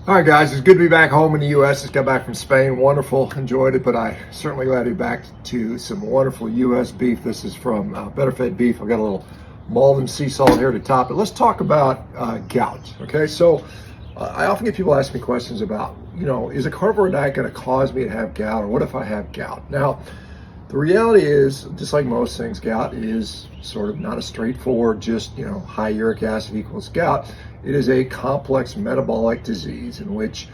All right, guys, it's good to be back home in the U.S. Just got back from Spain. Wonderful, enjoyed it, but I certainly glad to be back to some wonderful U.S. beef. This is from Better Fed Beef. I've got a little Malden sea salt here to top it. Let's talk about gout, okay? So I often get people asking me questions about, is a carnivore diet going to cause me to have gout, or what if I have gout? Now, the reality is, just like most things, gout is sort of not a straightforward, just, high uric acid equals gout. It is a complex metabolic disease in which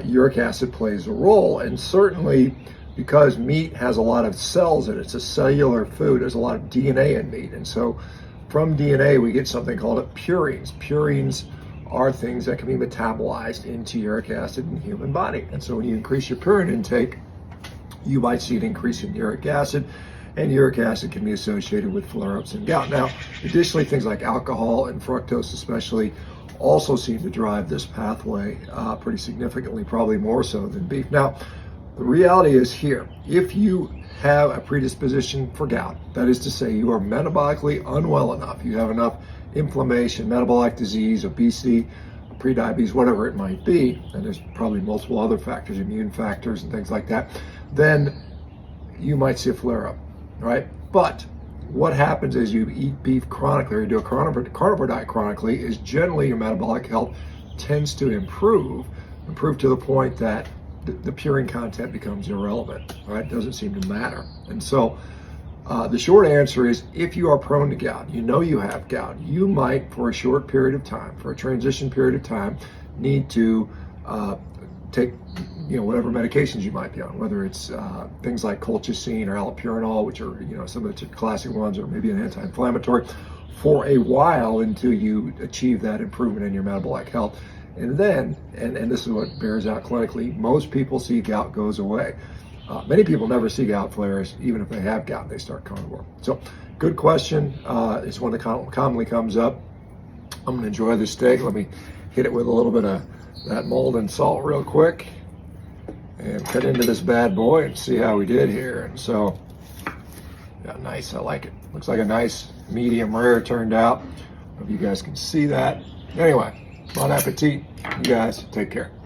uric acid plays a role. And certainly because meat has a lot of cells in it, it's a cellular food, there's a lot of DNA in meat. And so from DNA, we get something called purines. Purines are things that can be metabolized into uric acid in the human body. And so when you increase your purine intake, you might see an increase in uric acid, and uric acid can be associated with flare-ups and gout. Now, additionally, things like alcohol and fructose especially also seem to drive this pathway pretty significantly, probably more so than beef. Now, the reality is here, if you have a predisposition for gout, that is to say you are metabolically unwell enough, you have enough inflammation, metabolic disease, obesity, prediabetes, whatever it might be, and there's probably multiple other factors, immune factors and things like that, then you might see a flare-up, right? But what happens is you eat beef chronically, or you do a carnivore diet chronically, is generally your metabolic health tends to improve to the point that the purine content becomes irrelevant, right? It doesn't seem to matter. And so the short answer is, if you are prone to gout, you have gout, you might, for a short period of time, for a transition period of time, need to take whatever medications you might be on, whether it's things like colchicine or allopurinol, which are some of the classic ones, or maybe an anti-inflammatory, for a while until you achieve that improvement in your metabolic health. And then, and this is what bears out clinically, most people see gout goes away. Many people never see gout flares, even if they have gout and they start carnivore. So, good question. It's one that commonly comes up. I'm going to enjoy this steak. Let me hit it with a little bit of that Malden salt real quick and cut into this bad boy and see how we did here. And so, yeah, nice. I like it. Looks like a nice medium rare turned out. Hope you guys can see that. Anyway, bon appetit. You guys take care.